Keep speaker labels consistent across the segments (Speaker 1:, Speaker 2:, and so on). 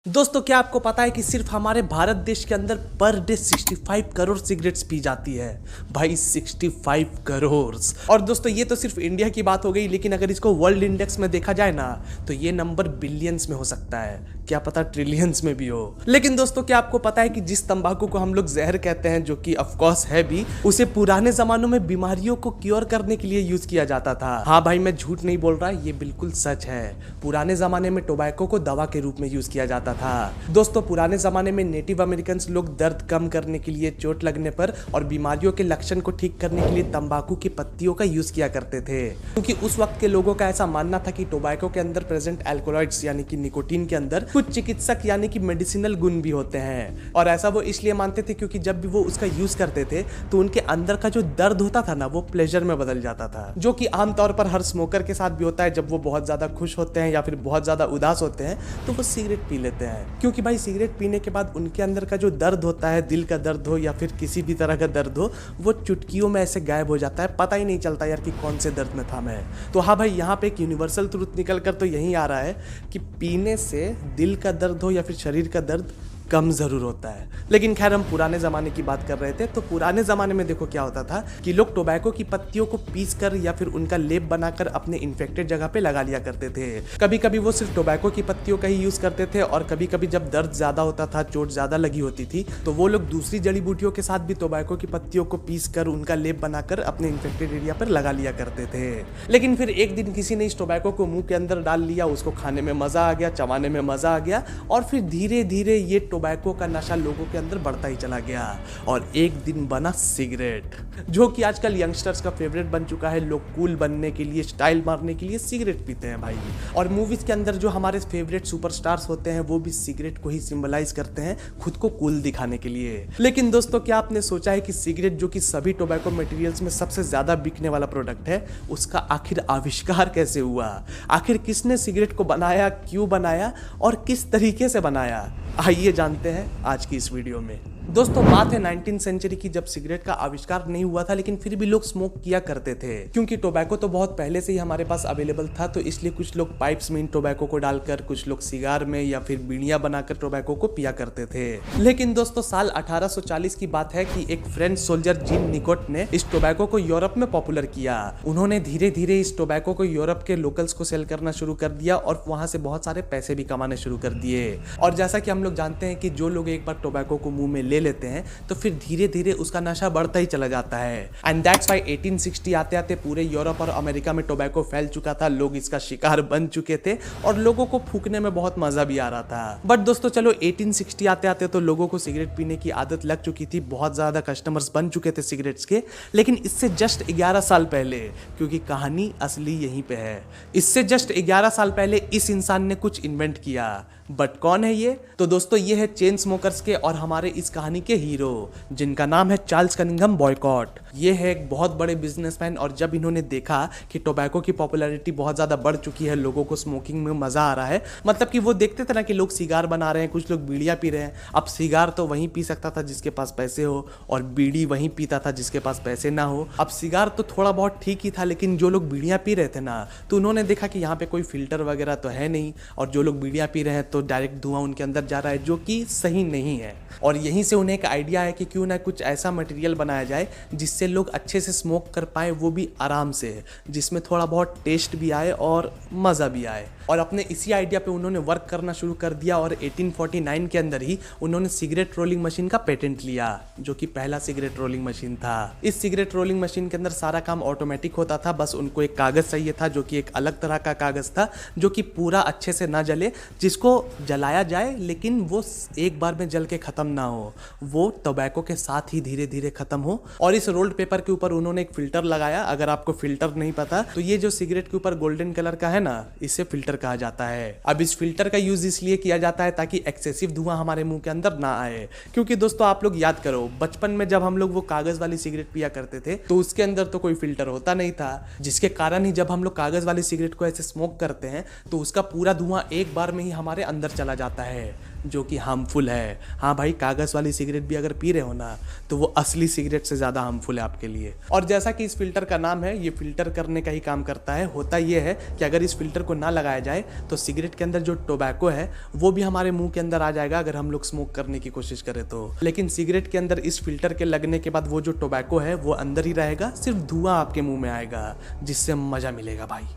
Speaker 1: दोस्तों क्या आपको पता है कि सिर्फ हमारे भारत देश के अंदर per day 65 crore cigarettes P जाती है। भाई 65 करोड़। और दोस्तों ये तो सिर्फ इंडिया की बात हो गई, लेकिन अगर इसको वर्ल्ड इंडेक्स में देखा जाए ना तो ये नंबर बिलियंस में हो सकता है, क्या पता ट्रिलियंस में भी हो। लेकिन दोस्तों क्या आपको पता है कि जिस तंबाकू को हम लोग जहर कहते हैं, जो कि ऑफकोर्स है भी, उसे पुराने जमानों में बीमारियों को क्योर करने के लिए यूज किया जाता था। हाँ भाई मैं झूठ नहीं बोल रहा, ये बिल्कुल सच है। पुराने जमाने में टोबैको को दवा के रूप में यूज किया जाता था। दोस्तों पुराने जमाने में नेटिव अमेरिकन लोग दर्द कम करने के लिए, चोट लगने पर और बीमारियों के लक्षण को ठीक करने के लिए तंबाकू की पत्तियों का यूज किया करते थे, क्योंकि उस वक्त के लोगों का ऐसा मानना था कि टोबैको के अंदर प्रेजेंट एल्कोलॉइड्स यानी कि निकोटीन के अंदर कुछ चिकित्सक यानी कि मेडिसिनल गुण भी होते हैं। और ऐसा वो इसलिए मानते थे क्योंकि जब भी वो उसका यूज करते थे तो उनके अंदर का जो दर्द होता था ना वो प्लेजर में बदल जाता था, जो कि आमतौर पर हर स्मोकर के साथ भी होता है। जब वो बहुत ज्यादा खुश होते हैं या फिर बहुत ज्यादा उदास होते हैं तो वो सिगरेट पी लेते हैं, क्योंकि भाई सिगरेट पीने के बाद उनके अंदर का जो दर्द होता है, दिल का दर्द हो या फिर किसी भी तरह का दर्द हो, वो चुटकियों में ऐसे गायब हो जाता है। पता ही नहीं चलता यार कि कौन से दर्द में था मैं। तो हाँ भाई यहाँ पे एक यूनिवर्सल ट्रूथ निकल कर तो यही आ रहा है कि पीने से दिल का दर्द हो या फिर शरीर का दर्द कम जरूर होता है। लेकिन खैर हम पुराने जमाने की बात कर रहे थे, तो पुराने जमाने में देखो क्या होता था कि लोग टोबैको की पत्तियों को पीस कर या फिर उनका लेप बनाकर अपने इन्फेक्टेड जगह पे लगा लिया करते थे। कभी कभी वो सिर्फ टोबैको की पत्तियों का ही यूज करते थे, और कभी कभी जब दर्द ज्यादा होता था, चोट ज्यादा लगी होती थी, तो वो लोग दूसरी जड़ी बूटियों के साथ भी टोबैको की पत्तियों को पीस कर उनका लेप बनाकर अपने इन्फेक्टेड एरिया पर लगा लिया करते थे। लेकिन फिर एक दिन किसी ने इस टोबैको को मुंह के अंदर डाल लिया, उसको खाने में मजा आ गया, चबाने में मजा आ गया, और फिर धीरे धीरे ये टोबैको का नशा लोगों के अंदर बढ़ता ही चला गया और एक दिन बना सिगरेट, जो कि आजकल यंगस्टर्स का फेवरेट बन चुका है। लोग कूल बनने के लिए, स्टाइल मारने के लिए सिगरेट पीते हैं भाई। और मूवीज के अंदर जो हमारे फेवरेट सुपरस्टार्स होते हैं वो भी सिगरेट को ही सिंबलाइज करते हैं, खुद को कूल दिखाने के लिए। लेकिन दोस्तों क्या आपने सोचा है कि सिगरेट, जो कि सभी टोबैको मटेरियल्स में सबसे ज्यादा बिकने वाला प्रोडक्ट है, उसका आखिर आविष्कार कैसे हुआ? आखिर किसने सिगरेट को बनाया, क्यों बनाया और किस तरीके से बनाया? आइए जानते हैं आज की इस वीडियो में। दोस्तों बात है 19वीं सेंचुरी की, जब सिगरेट का आविष्कार नहीं हुआ था, लेकिन फिर भी लोग स्मोक किया करते थे, क्योंकि टोबैको तो बहुत पहले से ही हमारे पास अवेलेबल था। तो इसलिए कुछ लोग पाइप्स में इन टोबैको को डालकर, कुछ लोग सिगार में या फिर बीड़ियां बनाकर टोबैको को पिया करते थे। लेकिन दोस्तों साल 1840 की बात है कि एक फ्रेंच सोल्जर जीन निकोट ने इस टोबैको को यूरोप में पॉपुलर किया। उन्होंने धीरे धीरे इस टोबैको को यूरोप के लोकल्स को सेल करना शुरू कर दिया और वहां से बहुत सारे पैसे भी कमाने शुरू कर दिए। और जैसा कि हम लोग जानते हैं कि जो लोग एक बार टोबैको को मुंह में ले लेते हैं तो फिर धीरे धीरे उसका नशा बढ़ता ही चला जाता है। एंड दैट्स व्हाई 1860 आते आते पूरे यूरोप और अमेरिका में टोबैको फैल चुका था, लोग इसका शिकार बन चुके थे और लोगों को फूकने में बहुत मजा भी आ रहा था। बट दोस्तों चलो 1860 आते आते तो लोगों को सिगरेट पीने की आदत लग चुकी थी, बहुत ज्यादा कस्टमर्स बन चुके थे सिगरेट्स के। लेकिन इससे जस्ट 11 साल पहले, क्योंकि कहानी असली यहीं पे है, इससे जस्ट 11 साल पहले इस इंसान ने कुछ इन्वेंट किया। बट कौन है ये? तो दोस्तों ये है चेन स्मोकर्स के और हमारे इस कहानी के हीरो, जिनका नाम है चार्ल्स कनिंघम बॉयकॉट। ये है एक बहुत बड़े बिजनेसमैन, और जब इन्होंने देखा कि टोबैको की पॉपुलैरिटी बहुत ज्यादा बढ़ चुकी है, लोगों को स्मोकिंग में मजा आ रहा है, मतलब कि वो देखते थे ना कि लोग सिगार बना रहे हैं, कुछ लोग बीड़ियां पी रहे हैं। अब सिगार तो वहीं पी सकता था जिसके पास पैसे हो, और बीड़ी वहीं पीता था जिसके पास पैसे ना हो। अब सिगार तो थोड़ा बहुत ठीक ही था, लेकिन जो लोग बीड़ियां पी रहे थे ना, तो उन्होंने देखा कि यहाँ पे कोई फिल्टर वगैरह तो है नहीं, और जो लोग बीड़ियां पी रहे हैं तो डायरेक्ट धुआं उनके अंदर जा रहा है, जो कि सही नहीं है। और यहीं से उन्हें एक आइडिया है कि क्यों ना कुछ ऐसा मटेरियल बनाया जाए जिससे लोग अच्छे से स्मोक कर पाए, वो भी आराम से, जिसमें थोड़ा बहुत टेस्ट भी आए और मज़ा भी आए। और अपने इसी आइडिया पे उन्होंने वर्क करना शुरू कर दिया, और 1849 के अंदर ही उन्होंने सिगरेट रोलिंग मशीन का पेटेंट लिया, जो कि पहला सिगरेट रोलिंग मशीन था। इस सिगरेट रोलिंग मशीन के अंदर सारा काम ऑटोमेटिक होता था, बस उनको एक कागज चाहिए था, जो कि एक अलग तरह का कागज था, जो कि पूरा अच्छे से ना जले, जिसको जलाया जाए लेकिन वो एक बार में जल के खत्म ना हो, वो टोबैको के साथ ही धीरे धीरे खत्म हो। और इस रोल्ड पेपर के ऊपर उन्होंने एक फिल्टर लगाया। अगर आपको फिल्टर नहीं पता तो ये जो सिगरेट के ऊपर गोल्डन कलर का है ना, इसे फिल्टर कहा जाता है। अब इस फिल्टर का यूज इसलिए किया जाता है ताकि एक्सेसिव धुआं हमारे मुंह के अंदर ना आए, क्योंकि दोस्तों आप लोग याद करो, बचपन में जब हम लोग वो कागज वाली सिगरेट पिया करते थे तो उसके अंदर तो कोई फिल्टर होता नहीं था, जिसके कारण ही जब हम लोग कागज वाली सिगरेट को ऐसे स्मोक करते हैं तो उसका पूरा धुआं एक बार में ही हमारे अंदर चला जाता है, जो कि हार्मफुल है। हाँ भाई कागज वाली सिगरेट भी अगर पी रहे हो ना तो वो असली सिगरेट से ज्यादा हार्मफुल है है आपके लिए। और जैसा कि इस फिल्टर का नाम है, ये फिल्टर करने का ही काम करता है। होता ये है कि अगर इस फिल्टर को ना लगाया जाए तो सिगरेट के अंदर जो टोबैको है वो भी हमारे मुंह के अंदर आ जाएगा अगर हम लोग स्मोक करने की कोशिश करें तो। लेकिन सिगरेट के अंदर इस फिल्टर के लगने के बाद वो जो टोबैको है वो अंदर ही रहेगा, सिर्फ धुआं आपके मुंह में आएगा, जिससे मजा मिलेगा भाई,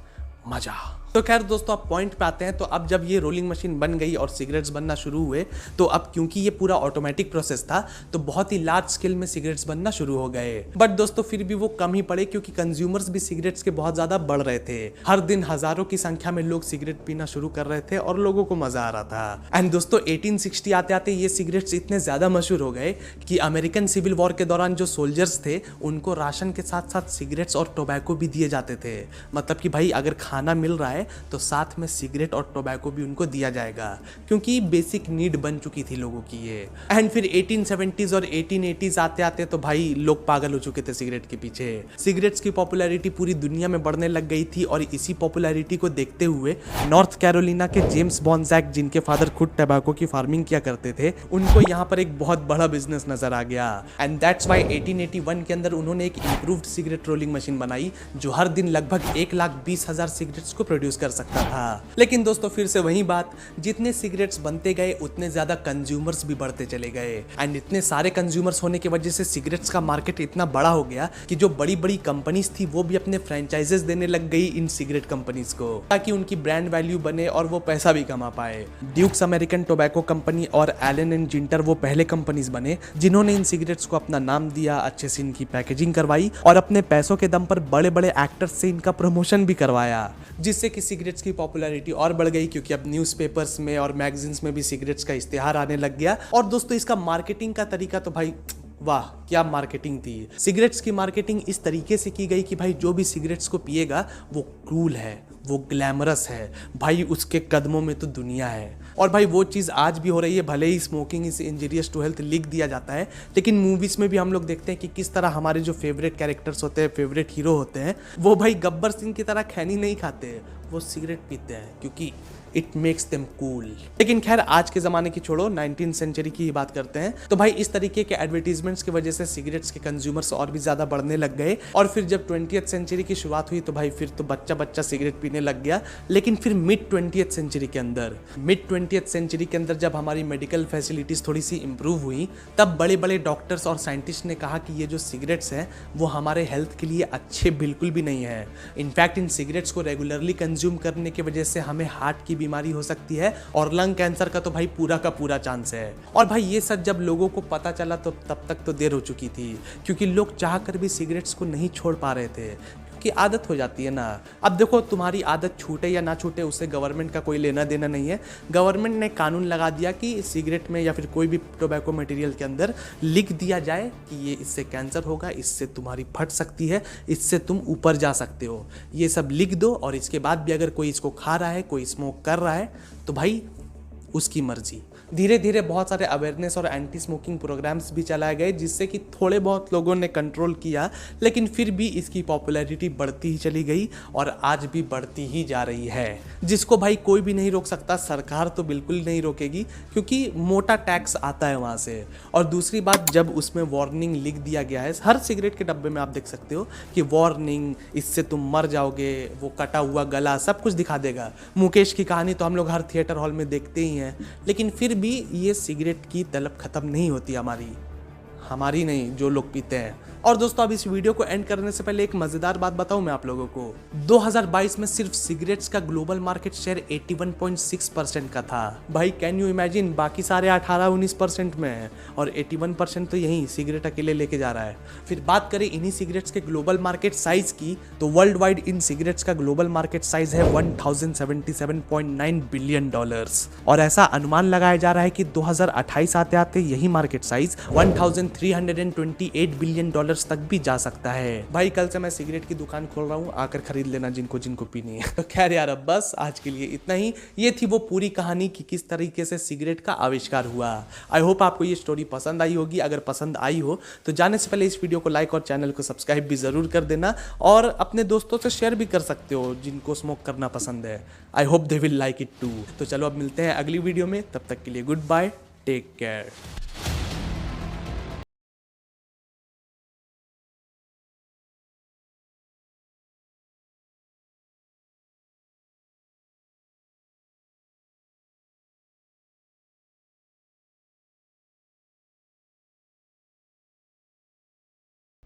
Speaker 1: मजा। तो खैर दोस्तों, अब पॉइंट पे आते हैं। तो अब जब ये रोलिंग मशीन बन गई और सिगरेट्स बनना शुरू हुए, तो अब क्योंकि ये पूरा ऑटोमेटिक प्रोसेस था तो बहुत ही लार्ज स्केल में सिगरेट्स बनना शुरू हो गए। बट दोस्तों फिर भी वो कम ही पड़े, क्योंकि कंज्यूमर्स भी सिगरेट्स के बहुत ज्यादा बढ़ रहे थे। हर दिन हजारों की संख्या में लोग सिगरेट पीना शुरू कर रहे थे और लोगों को मजा आ रहा था। एंड दोस्तों 1860 आते आते ये सिगरेट्स इतने ज्यादा मशहूर हो गए कि अमेरिकन सिविल वॉर के दौरान जो सोल्जर्स थे उनको राशन के साथ साथ सिगरेट्स और टोबैको भी दिए जाते थे। मतलब कि भाई अगर खाना मिल रहा है तो साथ में सिगरेट और टोबैको भी उनको दिया जाएगा, क्योंकि बेसिक नीड बन चुकी थी लोगों की ये। एंड फिर 1870s और 1880s आते आते तो भाई लोग पागल हो चुके थे सिगरेट के पीछे। सिगरेट्स की पॉपुलैरिटी पूरी दुनिया में बढ़ने लग गई थी और इसी पॉपुलैरिटी को देखते हुए नॉर्थ कैरोलिना के जेम्स बॉन्जैक, जिनके फादर खुद टोबैको की फार्मिंग किया करते थे, उनको यहाँ पर एक बहुत बड़ा बिजनेस नजर आ गया। एंड दैट्स वाई 1881 के अंदर उन्होंने एक इंप्रूव्ड सिगरेट रोलिंग मशीन बनाई जो हर दिन लगभग 1,20,000 सिगरेट्स को प्रोड्यूस कर सकता था। लेकिन दोस्तों फिर से वही बात, जितने सिगरेट्स बनते गए उतने ज्यादा कंज्यूमर्स भी बढ़ते चले गए। एंड इतने सारे कंज्यूमर्स होने की वजह से सिगरेट्स का मार्केट इतना बड़ा हो गया कि जो बड़ी बड़ी कंपनीज थी वो भी अपने फ्रेंचाइजेस देने लग गई इन सिगरेट कंपनीज को, ताकि उनकी ब्रांड वैल्यू बने और वो पैसा भी कमा पाए। ड्यूक्स अमेरिकन टोबैको कंपनी और एलन एंड जिंटर वो पहले कंपनीज बने जिन्होंने इन सिगरेट्स को अपना नाम दिया, अच्छे से इनकी पैकेजिंग करवाई और अपने पैसों के दम पर बड़े बड़े एक्टर्स से इनका प्रमोशन भी करवाया, जिससे कि सिगरेट्स की पॉपुलैरिटी और बढ़ गई, क्योंकि अब न्यूज़पेपर्स में और मैगजीन्स में भी सिगरेट्स का इश्तेहार आने लग गया। और दोस्तों इसका मार्केटिंग का तरीका तो भाई वाह, क्या मार्केटिंग थी। सिगरेट्स की मार्केटिंग इस तरीके से की गई कि भाई जो भी सिगरेट्स को पिएगा वो कूल है, वो ग्लैमरस है, भाई उसके कदमों में तो दुनिया है। और भाई वो चीज़ आज भी हो रही है, भले ही smoking is injurious to health लिख दिया जाता है, लेकिन मूवीज़ में भी हम लोग देखते हैं कि किस तरह हमारे जो फेवरेट कैरेक्टर्स होते हैं, फेवरेट हीरो होते हैं, वो भाई गब्बर सिंह की तरह खैनी नहीं खाते, वो सिगरेट पीते हैं क्योंकि इट मेक्स देम कूल। लेकिन खैर आज के ज़माने की छोड़ो, 19th सेंचुरी की ही बात करते हैं। तो भाई इस तरीके के एडवर्टीजमेंट्स की वजह से सिगरेट्स के कंज्यूमर्स और भी ज़्यादा बढ़ने लग गए। और फिर जब 20th सेंचुरी की शुरुआत हुई तो भाई फिर तो बच्चा बच्चा सिगरेट पीने लग गया। लेकिन फिर मिड 20th सेंचुरी के अंदर जब हमारी मेडिकल फैसिलिटीज़ थोड़ी सी इंप्रूव हुई, तब बड़े बड़े डॉक्टर्स और साइंटिस्ट ने कहा कि ये जो सिगरेट्स हैं वो हमारे हेल्थ के लिए अच्छे बिल्कुल भी नहीं है। इनफैक्ट इन सिगरेट्स को रेगुलरली कंज्यूम करने की वजह से हमें हार्ट की बीमारी हो सकती है और लंग कैंसर का तो भाई पूरा का पूरा चांस है। और भाई ये सच जब लोगों को पता चला तो तब तक तो देर हो चुकी थी, क्योंकि लोग चाह कर भी सिगरेट्स को नहीं छोड़ पा रहे थे, की आदत हो जाती है ना। अब देखो तुम्हारी आदत छूटे या ना छूटे उससे गवर्नमेंट का कोई लेना देना नहीं है। गवर्नमेंट ने कानून लगा दिया कि सिगरेट में या फिर कोई भी टोबैको मटेरियल के अंदर लिख दिया जाए कि ये इससे कैंसर होगा, इससे तुम्हारी फट सकती है, इससे तुम ऊपर जा सकते हो, ये सब लिख दो। और इसके बाद भी अगर कोई इसको खा रहा है, कोई स्मोक कर रहा है, तो भाई उसकी मर्जी। धीरे धीरे बहुत सारे अवेयरनेस और एंटी स्मोकिंग प्रोग्राम्स भी चलाए गए, जिससे कि थोड़े बहुत लोगों ने कंट्रोल किया, लेकिन फिर भी इसकी पॉपुलैरिटी बढ़ती ही चली गई और आज भी बढ़ती ही जा रही है, जिसको भाई कोई भी नहीं रोक सकता। सरकार तो बिल्कुल नहीं रोकेगी, क्योंकि मोटा टैक्स आता है वहाँ से। और दूसरी बात, जब उसमें वार्निंग लिख दिया गया है, हर सिगरेट के डब्बे में आप देख सकते हो कि वार्निंग, इससे तुम मर जाओगे, वो कटा हुआ गला, सब कुछ दिखा देगा। मुकेश की कहानी तो हम लोग हर थिएटर हॉल में देखते ही हैं, लेकिन फिर भी ये सिगरेट की तलब खत्म नहीं होती हमारी नहीं, जो लोग पीते हैं। और दोस्तों अब इस वीडियो को एंड करने से पहले एक मजेदार बात बताऊं मैं आप लोगों को। 2022 में सिर्फ सिगरेट्स का ग्लोबल मार्केट शेयर 81.6% का था। भाई कैन यू इमेजिन, बाकी सारे 18-19% में है और 81% तो यही सिगरेट अकेले लेके जा रहा है। फिर बात करें इन्हीं सिगरेट्स के ग्लोबल मार्केट साइज की, तो वर्ल्ड वाइड इन सिगरेट्स का ग्लोबल मार्केट साइज है $1077.9 बिलियन। और ऐसा अनुमान लगाया जा रहा है कि 2028 आते आते यही मार्केट साइज $1328 बिलियन तक भी जा सकता है। भाई कल से मैं सिगरेट की दुकान खोल रहा हूँ, आकर खरीद लेना जिनको जिनको पीनी है। तो खैर यार, अब बस आज के लिए इतना ही। ये थी वो पूरी कहानी कि किस तरीके से सिगरेट का आविष्कार हुआ। आई होप आपको ये स्टोरी पसंद आई होगी। अगर पसंद आई हो तो जाने से पहले इस वीडियो को लाइक और चैनल को सब्सक्राइब भी जरूर कर देना, और अपने दोस्तों से शेयर भी कर सकते हो जिनको स्मोक करना पसंद है। I hope they will like it too. तो चलो अब मिलते हैं अगली वीडियो में, तब तक के लिए गुड बाय, टेक केयर।